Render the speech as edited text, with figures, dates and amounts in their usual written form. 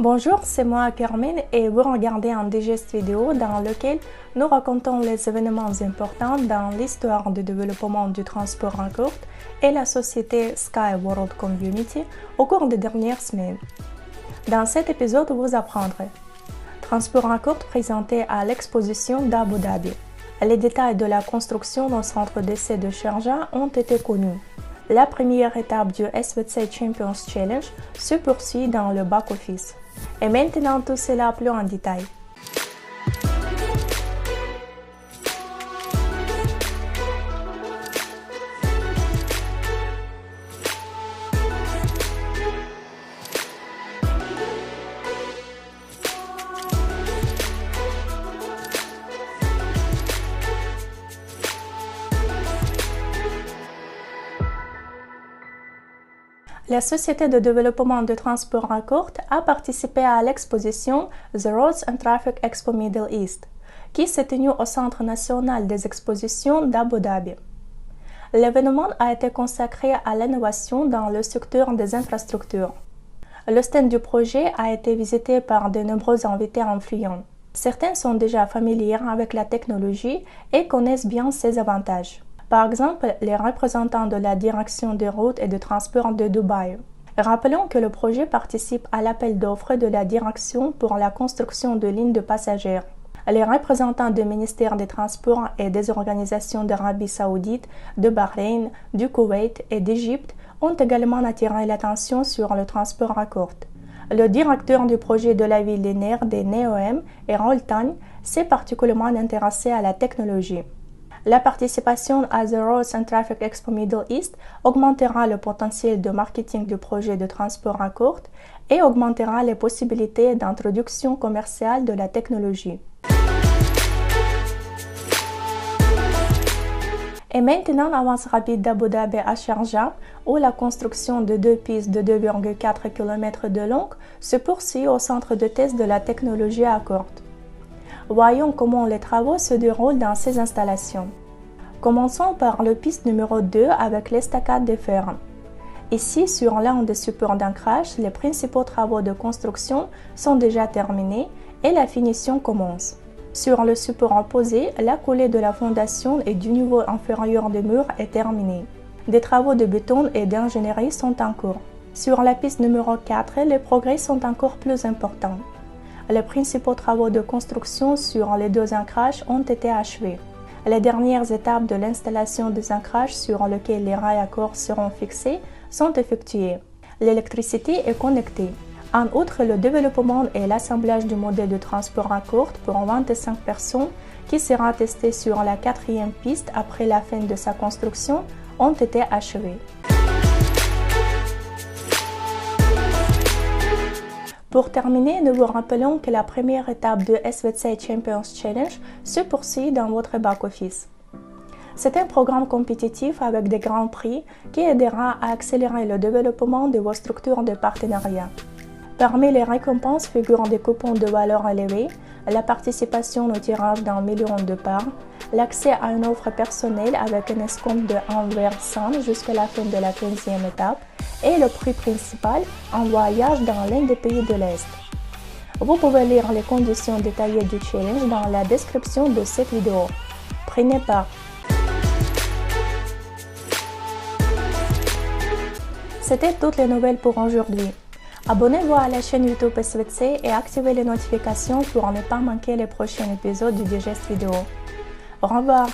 Bonjour, c'est moi Carmen et vous regardez un digest vidéo dans lequel nous racontons les événements importants dans l'histoire du développement du transport en courte et la société Sky World Community au cours des dernières semaines. Dans cet épisode, vous apprendrez transport en courte présenté à l'exposition d'Abu Dhabi. Les détails de la construction d'un centre d'essai de Sharjah ont été connus. La première étape du SVC Champions Challenge se poursuit dans le back-office. Et maintenant, tout cela plus en détail. La société de développement de transport en courte a participé à l'exposition The Roads and Traffic Expo Middle East, qui s'est tenue au Centre national des expositions d'Abu Dhabi. L'événement a été consacré à l'innovation dans le secteur des infrastructures. Le stand du projet a été visité par de nombreux invités influents. Certains sont déjà familiers avec la technologie et connaissent bien ses avantages. Par exemple, les représentants de la direction des routes et de transport de Dubaï. Rappelons que le projet participe à l'appel d'offres de la direction pour la construction de lignes de passagers. Les représentants du ministère des Transports et des organisations d'Arabie Saoudite, de Bahreïn, du Koweït et d'Égypte ont également attiré l'attention sur le transport à courte. Le directeur du projet de la ville linéaire des NEOM, Errol Tan, s'est particulièrement intéressé à la technologie. La participation à The Roads and Traffic Expo Middle East augmentera le potentiel de marketing du projet de transport à courte et augmentera les possibilités d'introduction commerciale de la technologie. Et maintenant, avance rapide d'Abu Dhabi à Sharjah, où la construction de deux pistes de 2,4 km de long se poursuit au centre de test de la technologie à courte. Voyons comment les travaux se déroulent dans ces installations. Commençons par le piste numéro 2 avec l'estacade de fer. Ici, sur l'un des supports d'ancrage, les principaux travaux de construction sont déjà terminés et la finition commence. Sur le support opposé, la coulée de la fondation et du niveau inférieur des murs est terminée. Des travaux de béton et d'ingénierie sont en cours. Sur la piste numéro 4, les progrès sont encore plus importants. Les principaux travaux de construction sur les deux ancrages ont été achevés. Les dernières étapes de l'installation des ancrages sur lesquels les rails à corps seront fixés sont effectuées. L'électricité est connectée. En outre, le développement et l'assemblage du modèle de transport à courte pour 25 personnes qui sera testé sur la quatrième piste après la fin de sa construction ont été achevés. Pour terminer, nous vous rappelons que la première étape du SVC Champions Challenge se poursuit dans votre back-office. C'est un programme compétitif avec des grands prix qui aidera à accélérer le développement de vos structures de partenariat. Parmi les récompenses figurent des coupons de valeur élevée, la participation au tirage d'un million de parts, l'accès à une offre personnelle avec un escompte de 1/100 jusqu'à la fin de la 15e étape et le prix principal, un voyage dans l'un des pays de l'Est. Vous pouvez lire les conditions détaillées du challenge dans la description de cette vidéo. Prenez part! C'était toutes les nouvelles pour aujourd'hui. Abonnez-vous à la chaîne YouTube SVC et activez les notifications pour ne pas manquer les prochains épisodes du digest vidéo. Au revoir!